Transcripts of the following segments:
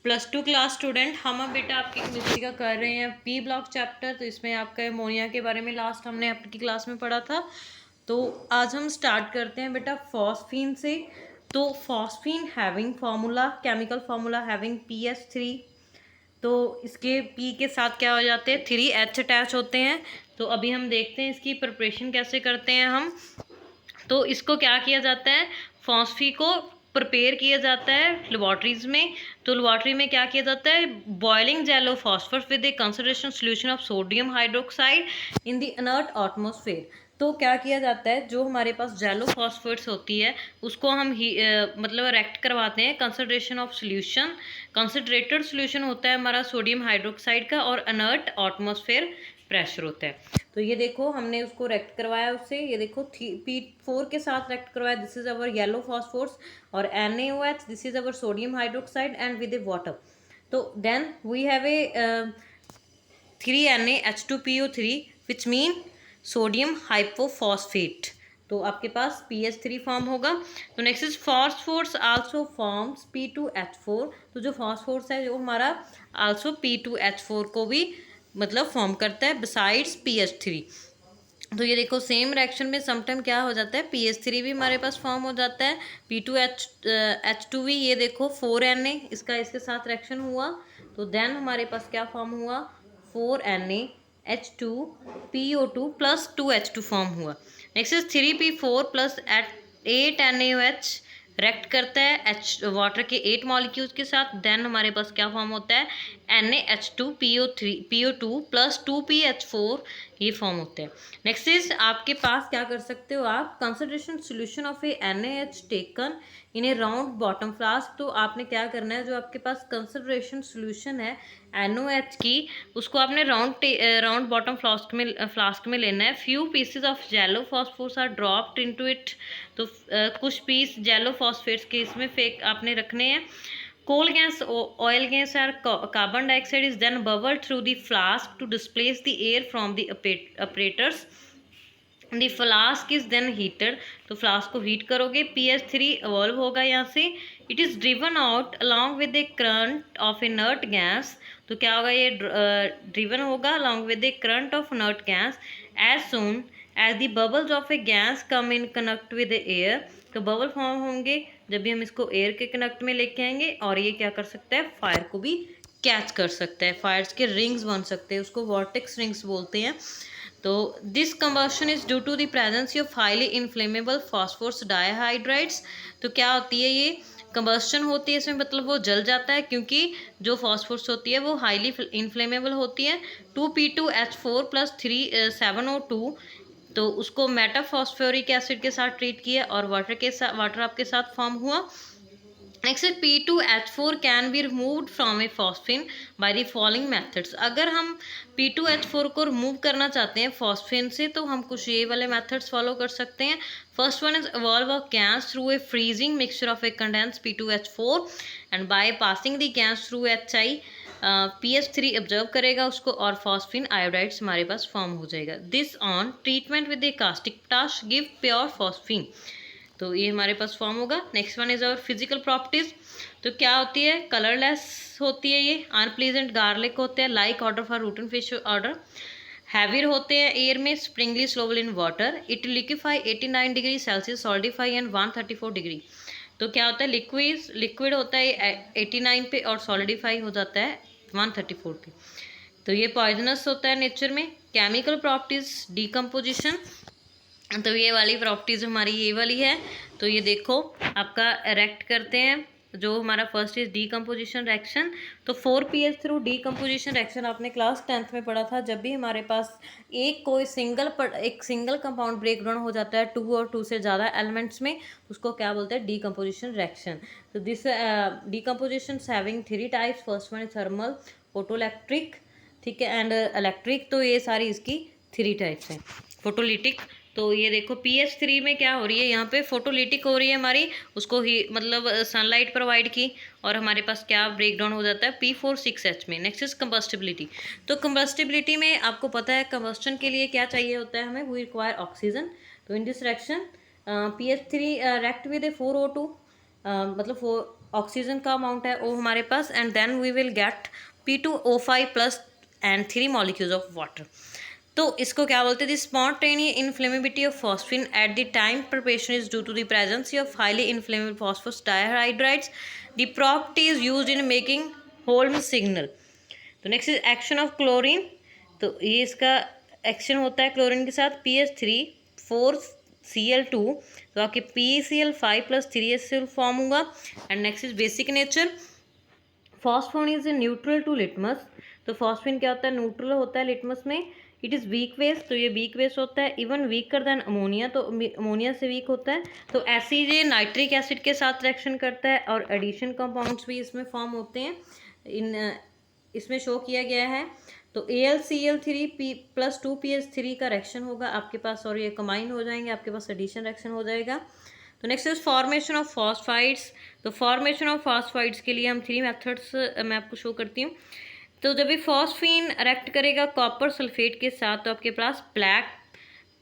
+2 class student, हम अब बेटा आपकी केमिस्ट्री का कर रहे हैं पी ब्लॉक चैप्टर। तो इसमें आपका अमोनिया के बारे में लास्ट हमने आपकी क्लास में पढ़ा था। तो आज हम स्टार्ट करते हैं बेटा फॉस्फीन से। तो phosphine having formula, chemical formula having PH3। तो इसके P के साथ क्या हो जाते हैं, 3H अटैच होते हैं। तो अभी हम देखते हैं इसकी प्रिपरेशन कैसे करते हैं हम। तो इसको क्या किया जाता है, फॉस्फी को प्रिपेयर किया जाता है लेबॉर्ट्रीज में। तो लेबॉर्ट्री में क्या किया जाता है, boiling yellow phosphorus with a concentration solution of sodium hydroxide in the inert atmosphere. तो क्या किया जाता है, जो हमारे पास जेलो फॉस्फेट्स होती है उसको हम मतलब रेक्ट करवाते हैं concentration of solution. Concentrated solution होता है हमारा सोडियम हाइड्रोक्साइड का, और इनर्ट एटमॉस्फेयर प्रेशर होता है। तो ये देखो हमने उसको रेक्ट करवाया उससे, ये देखो P4 के साथ रेक्ट करवाया, this is our yellow phosphorus, और NaOH, this is our sodium hydroxide and with a water. तो then we have a 3NaH2PO3 which mean sodium hypophosphate. तो आपके पास PH3 फॉर्म होगा। तो next is phosphorus also forms P2H4। तो जो phosphorus है जो हमारा आल्सो P2H4 को भी मतलब फॉर्म करता है बिसाइड्स PH3। तो ये देखो सेम रिएक्शन में समटाइम क्या हो जाता है, PH3 भी हमारे पास फॉर्म हो जाता है, P2H2भी। ये देखो 4Na इसका इसके साथ रिएक्शन हुआ, तो देन हमारे पास क्या फॉर्म हुआ, 4NaH2PO2 प्लस 2H2 फॉर्म हुआ। Next is 3P4 plus 8NaOH react करता है H वाटर के 8 मॉलिक्यूल्स के साथ। देन हमारे पास क्या फॉर्म होता है, NaH2PO2 प्लस 2PH4 ये फॉर्म होते हैं। नेक्स्ट इज आपके पास क्या कर सकते हो आप, concentration solution of A NaH taken in A round bottom flask. तो आपने क्या करना है, जो आपके पास कंसंट्रेशन सोल्यूशन है NaOH की, उसको आपने राउंड बॉटम फ्लास्क में लेना है। Few pieces of yellow phosphorus are dropped into it. तो कुछ पीस जेलो फॉस्फेट्स के इसमें फेक आपने रखने हैं। Coal gas, oil gas or carbon dioxide is then bubbled through the flask to displace the air from the apparatus. The flask is then heated. तो flask को heat करोगे, PH3 evolve होगा यहाँ से। It is driven out along with the current of inert gas. तो क्या होगा, ये driven होगा along with the current of inert gas as soon as the bubbles of a gas come in contact with the air. तो bubble form होंगे जब भी हम इसको एयर के कनेक्ट में लेके आएंगे, और ये क्या कर सकता है, फायर को भी कैच कर सकता है, फायर्स के रिंग्स बन सकते हैं, उसको वॉर्टेक्स रिंग्स बोलते हैं। तो this combustion is due to the presence of highly inflammable phosphorus dihydrides. तो क्या होती है, ये कंबशन होती है इसमें, मतलब वो जल जाता है, क्योंकि जो फॉस्फोरस होती है वो हाईली इन्फ्लेमेबल होती है। 2P2H4 प्लस 7O2, तो उसको मेटाफॉस्फोरिक एसिड के साथ ट्रीट किया, और वाटर आपके साथ फॉर्म हुआ। Next P2H4 can be removed from A phosphine by the following methods. अगर हम P2H4 को रिमूव करना चाहते हैं फॉस्फिन से, तो हम कुछ ये वाले मेथड्स फॉलो कर सकते हैं। First one is evolve of gas through a freezing mixture of A condense P2H4 and by passing the gas through HI, PH3 observe करेगा उसको, और फॉस्फिन आयोडाइड्स हमारे पास फॉर्म हो जाएगा। This on treatment with A caustic potash give pure phosphine. तो ये हमारे पास form होगा। नेक्स्ट वन इज और फिजिकल प्रॉपर्टीज। तो क्या होती है, कलरलेस होती है, ये अनप्लीजेंट गार्लिक होते हैं, like odour for root and fish odour, heavier होते हैं एयर में, sparingly soluble in water, it liquefy 89 degree Celsius, solidify and 134 degree. तो क्या होता है, लिक्विड होता है 89 पे, और सॉलिडिफाई हो जाता है 134 पे। तो ये पॉइजनस होता है नेचर में। केमिकल प्रॉपर्टीज, डीकम्पोजिशन, तो ये वाली प्रॉपर्टीज हमारी ये वाली है। तो ये देखो आपका रेक्ट करते हैं, जो हमारा फर्स्ट इज डीकम्पोजिशन रिएक्शन। तो 4pH थ्रू डीकम्पोजिशन रिएक्शन आपने क्लास 10th में पढ़ा था। जब भी हमारे पास कोई सिंगल कंपाउंड ब्रेक डाउन हो जाता है 2 और 2 से ज़्यादा एलिमेंट्स में, उसको क्या बोलते हैं, डीकम्पोजिशन रिएक्शन। तो this decomposition having 3 types. First one is thermal, photoelectric, ठीक है, एंड इलेक्ट्रिक। तो ये सारी इसकी 3 टाइप्स हैं। फोटोलिटिक, तो ये देखो PH3 में क्या हो रही है, यहाँ पे फोटोलिटिक हो रही है हमारी, उसको ही मतलब सनलाइट प्रोवाइड की, और हमारे पास क्या ब्रेक डाउन हो जाता है P4,6H में। Next is combustibility. तो कंबस्टिबिलिटी में आपको पता है कंबस्टन के लिए क्या चाहिए होता है हमें, वी रिक्वायर ऑक्सीजन। तो in this reaction PH3 react with a 4O2, मतलब ऑक्सीजन का अमाउंट है वो हमारे पास, and then we will get P2O5 plus and 3 molecules of water. तो इसको क्या बोलते हैं, the spontaneous inflammability of phosphine at the time preparation is due to the presence of highly inflammable phosphorus dihydrides. The property is used in making Holmes signal. तो next is action of chlorine. तो ये इसका action होता है chlorine के साथ, PH3 4Cl2, तो आपके PeCl5 प्लस 3HCl फॉर्म होगा। And next is basic nature. Phosphine is a neutral to litmus. तो फॉस्फिन क्या होता है, न्यूट्रल होता है लिटमस में। इट इज़ वीक बेस, तो ये वीक बेस होता है, इवन वीकर देन अमोनिया, तो अमोनिया से वीक होता है। तो ऐसे ही ये नाइट्रिक एसिड के साथ रिएक्शन करता है, और एडिशन कंपाउंड्स भी इसमें फॉर्म होते हैं, इसमें शो किया गया है। तो AlCl3 प्लस 2PH3 का रिएक्शन होगा आपके पास, और ये कंबाइन हो जाएंगे, आपके पास एडिशन रिएक्शन हो जाएगा। तो नेक्स्ट इज फॉर्मेशन ऑफ फॉस्फाइड्स। तो फॉर्मेशन ऑफ फॉस्फाइड्स के लिए हम 3 मेथड्स मैं आपको शो करती हूँ। तो जब ये फॉस्फीन रिएक्ट करेगा कॉपर सल्फेट के साथ, तो आपके पास ब्लैक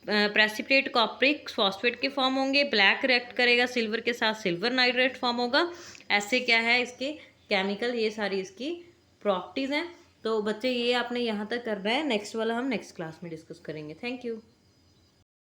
प्रेसिपिटेट कॉपरिक फॉस्फेट के फॉर्म होंगे। ब्लैक रिएक्ट करेगा सिल्वर के साथ, सिल्वर नाइट्रेट फॉर्म होगा। ऐसे क्या है इसके केमिकल, ये सारी इसकी प्रॉपर्टीज़ हैं। तो बच्चे ये आपने यहाँ तक करना है, नेक्स्ट वाला हम नेक्स्ट क्लास में डिस्कस करेंगे। Thank you.